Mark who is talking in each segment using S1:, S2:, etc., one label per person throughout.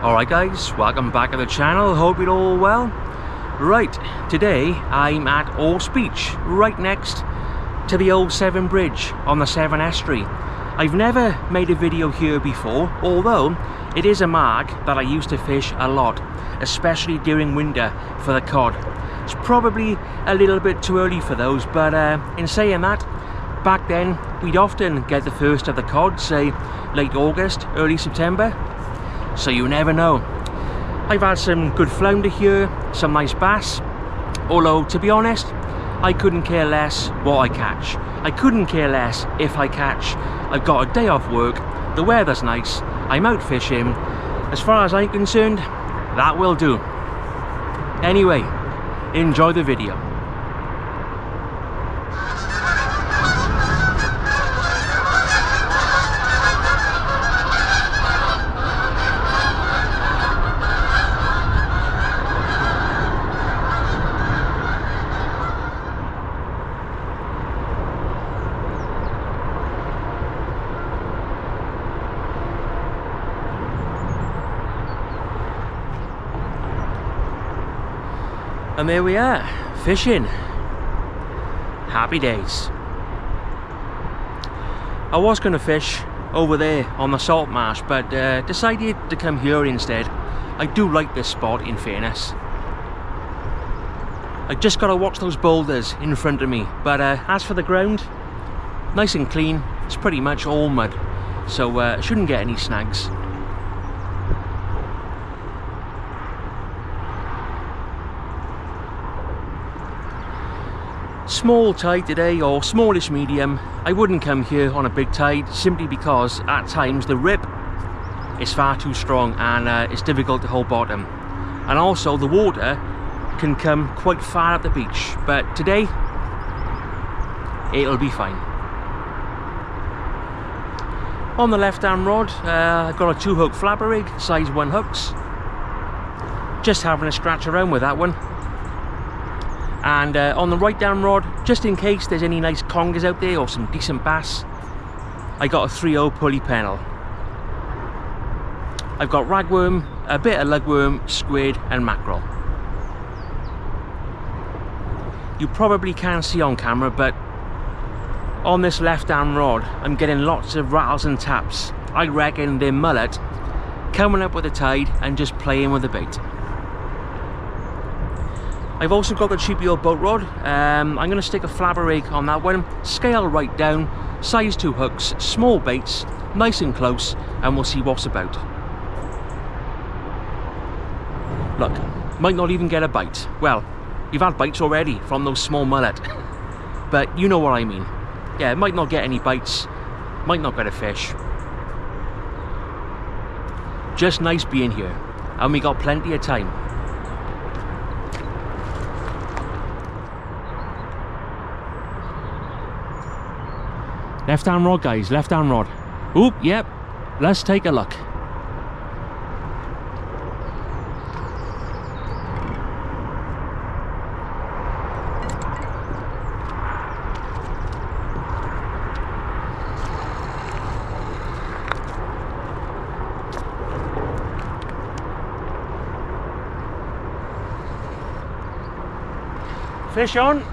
S1: Alright guys, welcome back to the channel, hope you're all well. Right, today I'm at Aust Beach, right next to the old Severn Bridge on the Severn Estuary. I've never made a video here before, although it is a mark that I used to fish a lot, especially during winter for the cod. It's probably a little bit too early for those, but in saying that, back then we'd often get the first of the cod, say late August, early September. So you never know. I've had some good flounder here, some nice bass, although to be honest I couldn't care less what I catch. I couldn't care less if I catch. I've got a day off work, the weather's nice, I'm out fishing. As far as I'm concerned, that will do. Anyway, enjoy the video. And there we are, fishing. Happy days. I was going to fish over there on the salt marsh, but decided to come here instead. I do like this spot, in fairness. I just got to watch those boulders in front of me, but as for the ground, nice and clean. It's pretty much all mud, so shouldn't get any snags. Small tide today, or smallish medium. I wouldn't come here on a big tide simply because at times the rip is far too strong and it's difficult to hold bottom, and also the water can come quite far up the beach, but today it'll be fine. On the left hand rod I've got a 2-hook flabber rig, size 1 hooks, just having a scratch around with that one. And on the right down rod, just in case there's any nice congers out there or some decent bass, I got a 3/0 pulley pennel. I've got ragworm, a bit of lugworm, squid and mackerel. You probably can't see on camera, but on this left hand rod I'm getting lots of rattles and taps. I reckon they're mullet coming up with the tide and just playing with the bait. I've also got the cheapy old boat rod. I'm going to stick a flabber rig on that one, scale right down, size 2 hooks, small baits, nice and close, and we'll see what's about. Look, might not even get a bite. Well, you've had bites already from those small mullet, but you know what I mean. Yeah, might not get any bites, might not get a fish. Just nice being here, and we got plenty of time. Left hand rod guys, left hand rod. Oop, yep, let's take a look. Fish on.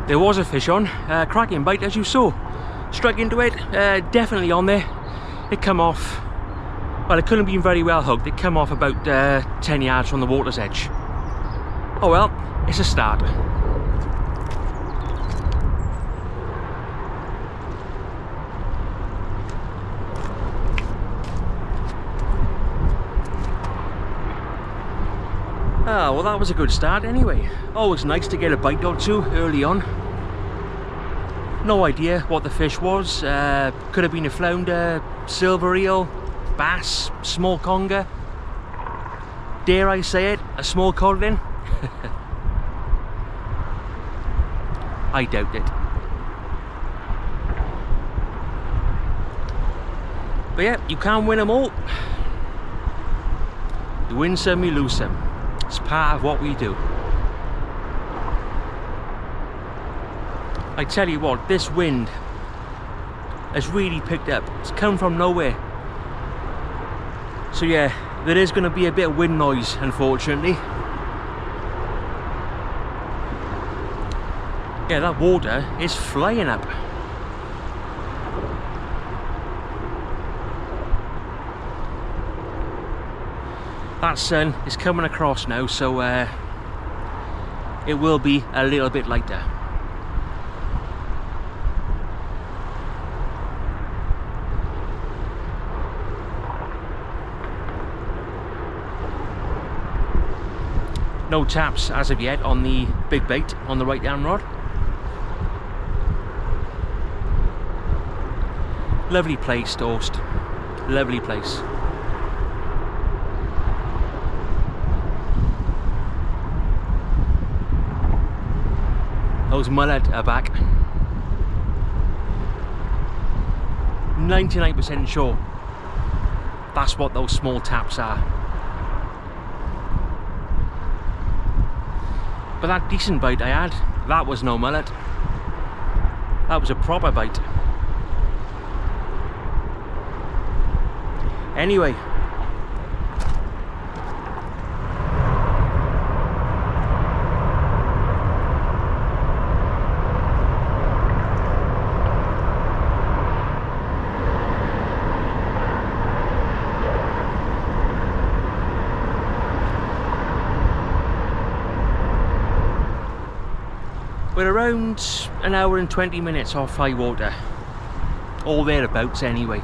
S1: There was a fish on, cracking bite as you saw. Struck into it, definitely on there. It come off, well, it couldn't have been very well hooked. It come off about 10 yards from the water's edge. Oh well, it's a start. Ah, well that was a good start anyway. Always nice to get a bite or two early on. No idea what the fish was. Could have been a flounder, silver eel, bass, small conger. Dare I say it, a small codling? I doubt it. But yeah, you can win them all. You win some, you lose some. It's part of what we do. I tell you what, this wind has really picked up. It's come from nowhere. So yeah, there is going to be a bit of wind noise, unfortunately. Yeah, that water is flying up. That sun is coming across now, so it will be a little bit lighter. No taps as of yet on the big bait on the right hand rod. Lovely place, Aust. Lovely place. Those mullet are back. 99% sure that's what those small taps are. But that decent bite I had, that was no mullet. That was a proper bite. Anyway, we're around an hour and 20 minutes off high water, or thereabouts anyway.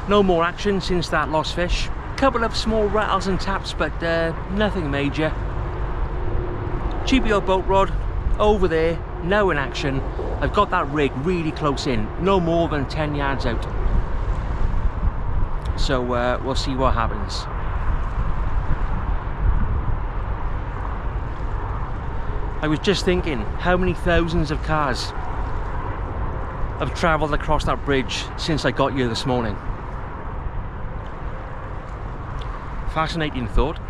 S1: No more action since that lost fish. Couple of small rattles and taps, but nothing major. Cheapy old boat rod over there, now in action. I've got that rig really close in, no more than 10 yards out. So we'll see what happens. I was just thinking how many thousands of cars have travelled across that bridge since I got here this morning. Fascinating thought.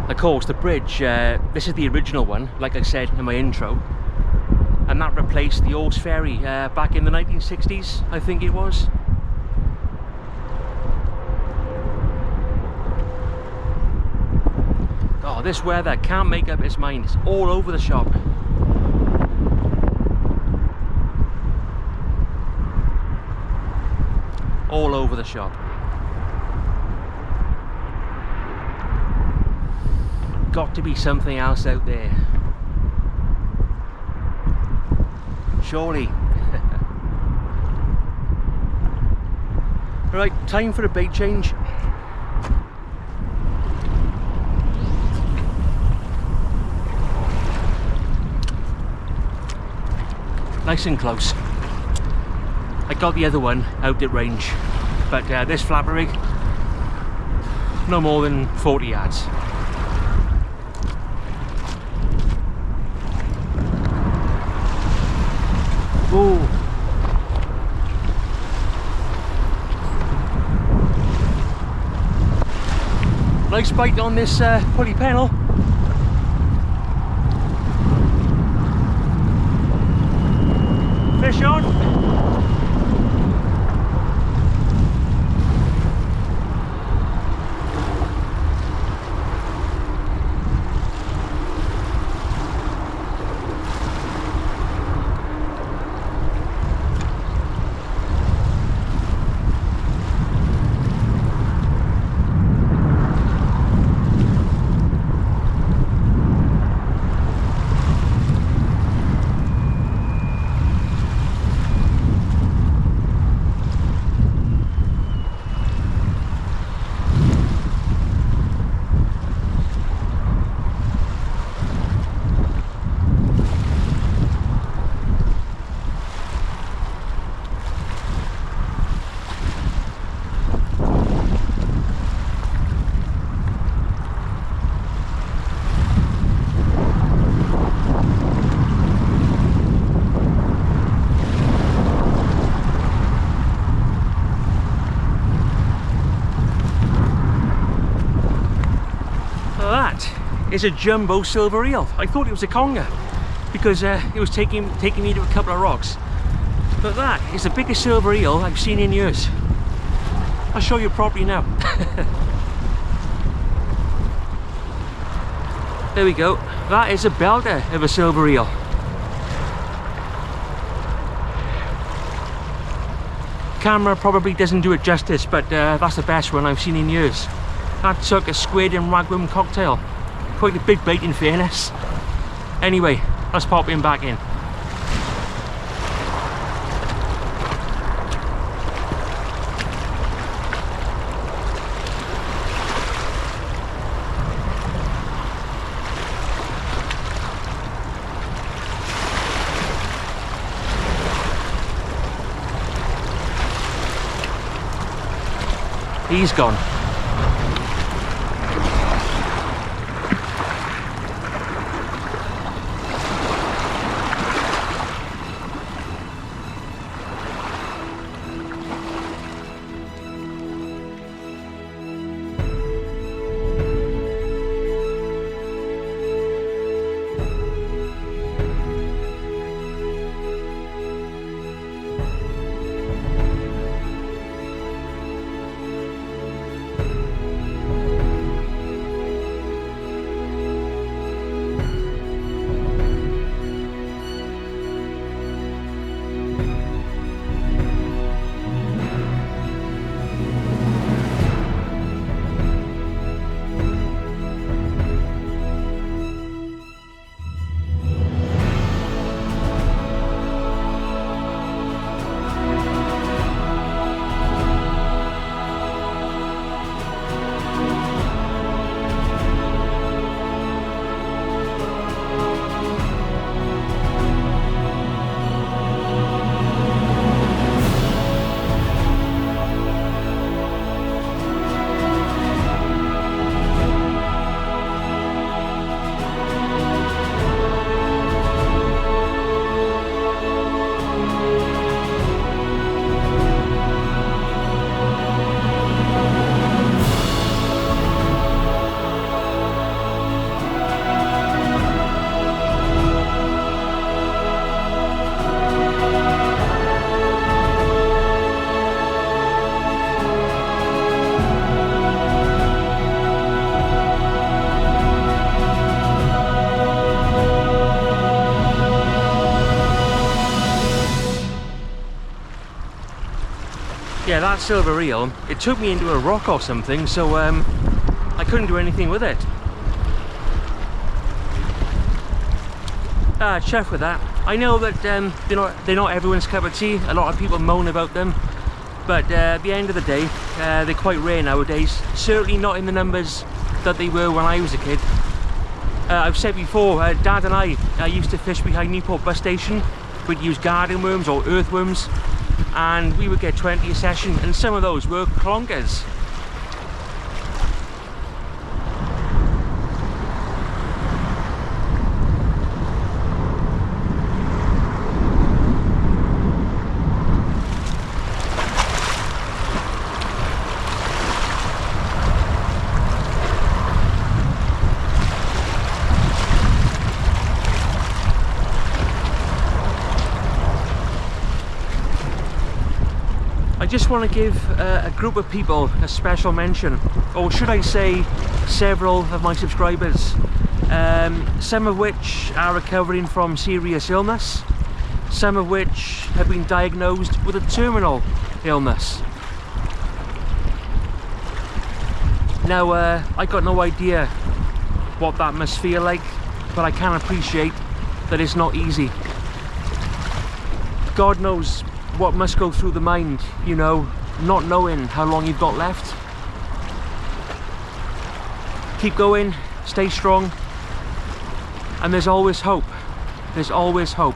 S1: Of course, the bridge, this is the original one, like I said in my intro, and that replaced the Aust ferry back in the 1960s, I think it was. Oh, this weather can't make up its mind. It's all over the shop. All over the shop. Got to be something else out there. Surely. Right, time for a bait change. Nice and close. I got the other one out at range, but this flapper rig, no more than 40 yards. Ooh. Nice bite on this pulley panel. Fish on. is a jumbo silver eel. I thought it was a conger because it was taking me to a couple of rocks. But that is the biggest silver eel I've seen in years. I'll show you properly now. There we go. That is a belter of a silver eel. Camera probably doesn't do it justice, but that's the best one I've seen in years. That took a squid and ragworm cocktail. Quite a big bait in fairness. Anyway, let's pop him back in. He's gone. Yeah, that silver eel, it took me into a rock or something, so I couldn't do anything with it. Chuff with that. I know that they're not everyone's cup of tea. A lot of people moan about them, but at the end of the day, they're quite rare nowadays. Certainly not in the numbers that they were when I was a kid. I've said before, Dad and I used to fish behind Newport bus station. We'd use garden worms or earthworms, and we would get 20 a session, and some of those were clongers. I just want to give a group of people a special mention, or should I say several of my subscribers, some of which are recovering from serious illness, some of which have been diagnosed with a terminal illness. Now I got no idea what that must feel like, but I can appreciate that it's not easy. God knows what must go through the mind, you know, not knowing how long you've got left. Keep going, stay strong, and there's always hope. There's always hope.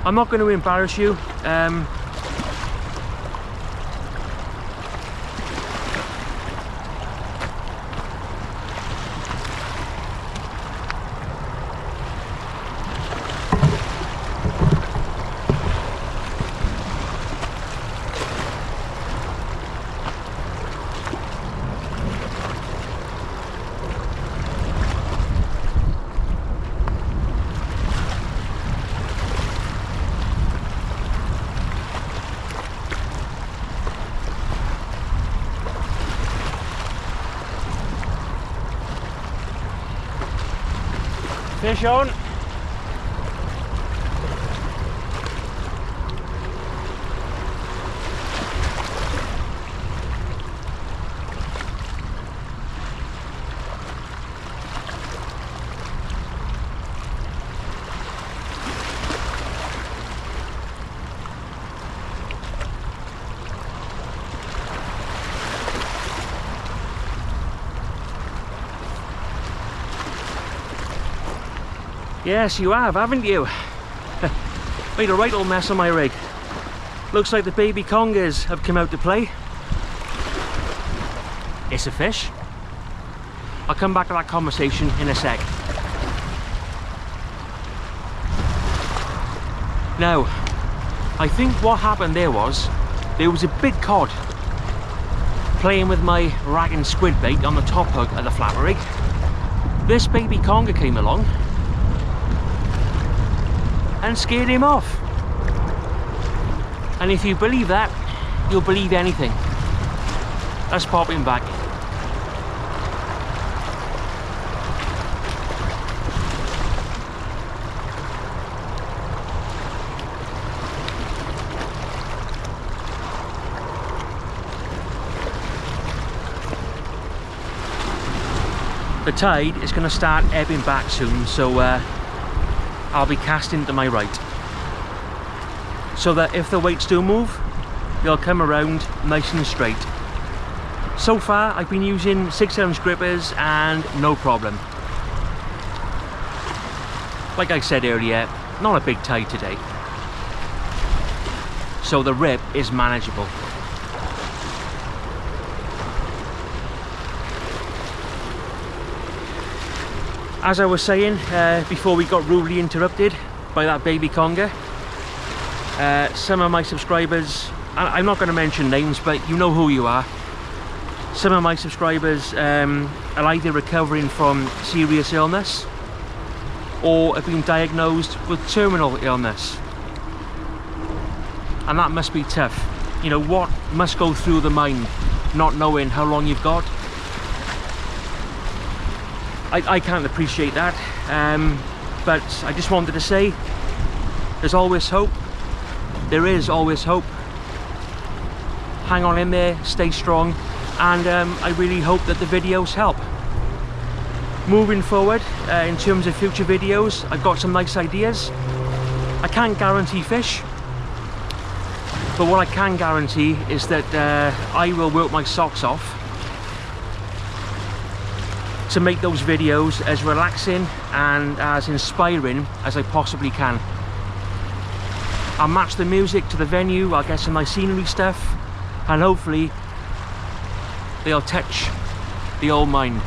S1: I'm not going to embarrass you. Fish on. Yes, you have, haven't you? Made a right old mess of my rig. Looks like the baby congers have come out to play. It's a fish. I'll come back to that conversation in a sec. Now, I think what happened there was a big cod playing with my rag and squid bait on the top hook of the flapper rig. This baby conger came along and scared him off. And if you believe that, you'll believe anything. Let's pop him back. The tide is going to start ebbing back soon, so I'll be casting to my right, so that if the weights do move, they'll come around nice and straight. So far I've been using 6-ounce grippers and no problem. Like I said earlier, not a big tide today, so the rip is manageable. As I was saying before we got rudely interrupted by that baby conger, some of my subscribers, I'm not going to mention names, but you know who you are. Some of my subscribers are either recovering from serious illness or have been diagnosed with terminal illness. And that must be tough. You know, what must go through the mind not knowing how long you've got? I can't appreciate that, but I just wanted to say there's always hope. There is always hope. Hang on in there, stay strong, and I really hope that the videos help. Moving forward, in terms of future videos, I've got some nice ideas. I can't guarantee fish, but what I can guarantee is that I will work my socks off to make those videos as relaxing and as inspiring as I possibly can. I'll match the music to the venue, I'll get some nice scenery stuff, and hopefully they'll touch the old mind.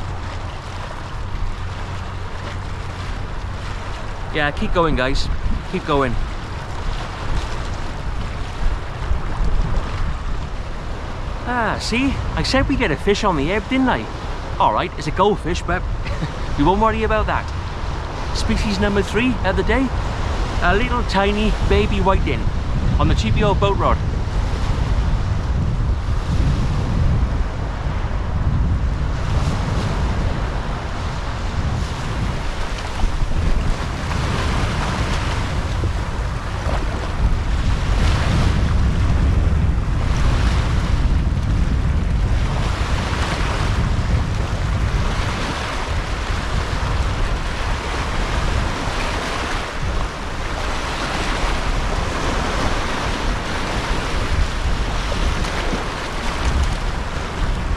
S1: Yeah, keep going guys, keep going. Ah, see? I said we get a fish on the ebb, didn't I? Alright, it's a goldfish, but we won't worry about that. Species number 3 of the day, a little tiny baby whiting on the cheapy old boat rod.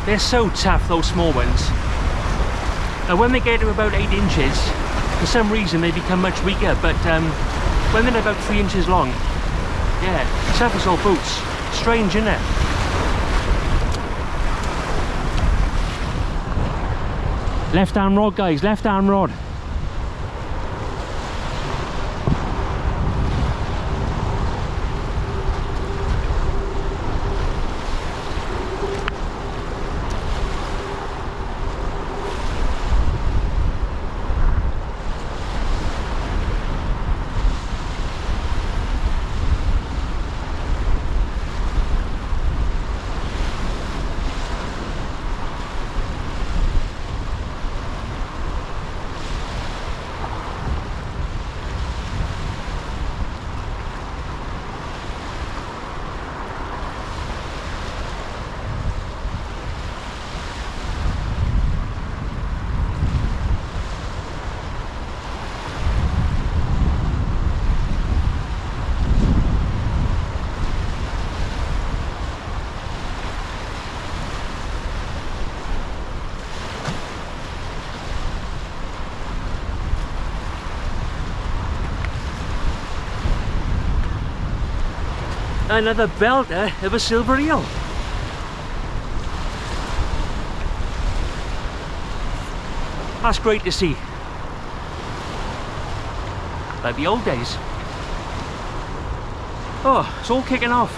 S1: They're so tough, those small ones. Now when they get to about 8 inches, for some reason they become much weaker, but when they're about 3 inches long, yeah, tough as old boots. Strange, isn't it? Left hand rod guys, left hand rod. another belter of a silver eel. That's great to see. Like the old days. Oh, it's all kicking off.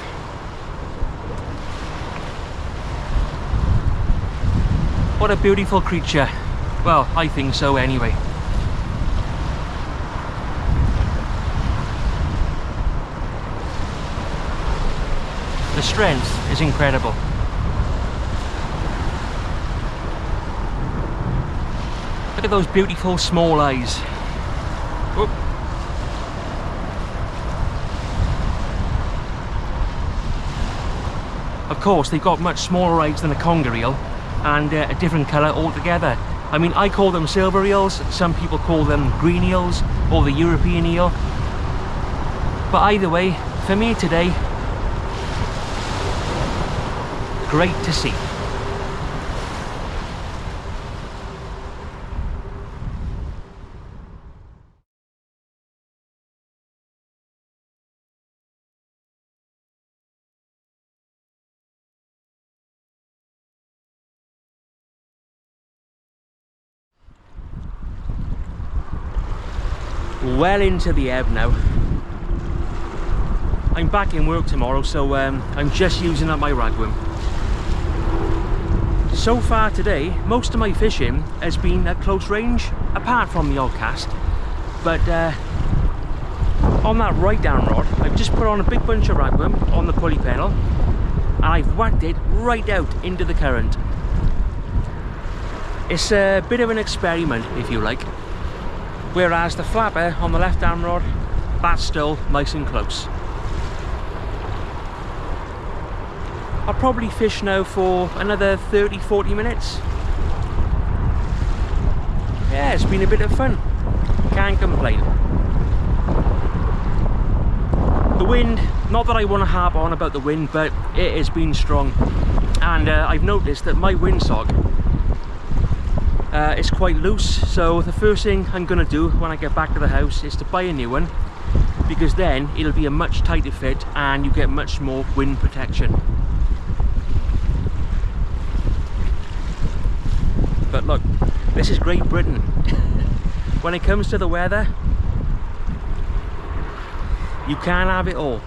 S1: What a beautiful creature. Well, I think so anyway. The strength is incredible. Look at those beautiful small eyes. Oop. Of course, they've got much smaller eyes than a conger eel, and a different colour altogether. I mean, I call them silver eels, some people call them green eels, or the European eel. But either way, for me today, great to see. Well into the ebb now. I'm back in work tomorrow, so I'm just using up my ragworm. So far today, most of my fishing has been at close range, apart from the odd cast. But on that right down rod, I've just put on a big bunch of ragworm on the pulley pedal, and I've whacked it right out into the current. It's a bit of an experiment, if you like. Whereas the flapper on the left hand rod, that's still nice and close. I'll probably fish now for another 30-40 minutes. Yeah, it's been a bit of fun. Can't complain. The wind, not that I want to harp on about the wind, but it has been strong. And I've noticed that my windsock it's quite loose, so the first thing I'm going to do when I get back to the house is to buy a new one, because then it'll be a much tighter fit and you get much more wind protection. But look, this is Great Britain. When it comes to the weather, you can have it all.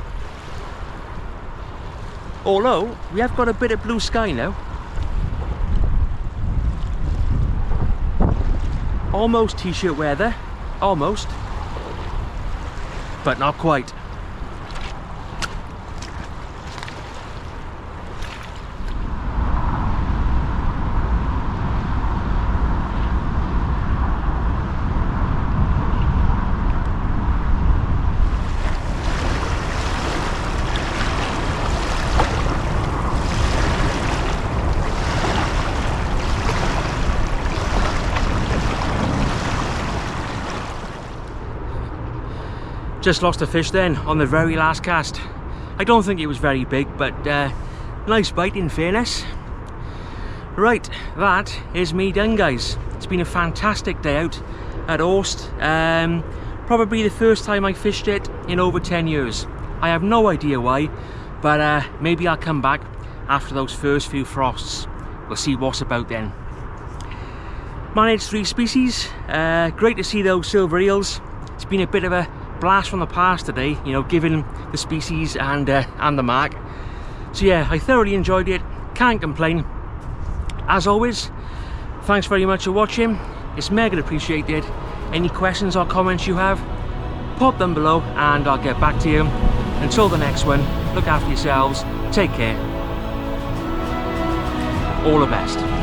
S1: Although we have got a bit of blue sky now. Almost t-shirt weather, almost, but not quite. Just lost a fish then on the very last cast. I don't think it was very big, but nice bite in fairness. Right, that is me done, guys. It's been a fantastic day out at Aust. Probably the first time I fished it in over 10 years. I have no idea why, but maybe I'll come back after those first few frosts. We'll see what's about then. Managed 3 species. Great to see those silver eels. It's been a bit of a blast from the past today, you know, given the species and the mark. So yeah, I thoroughly enjoyed it, can't complain. As always, thanks very much for watching. It's mega appreciated. Any questions or comments you have, pop them below and I'll get back to you. Until the next one, look after yourselves, take care, all the best.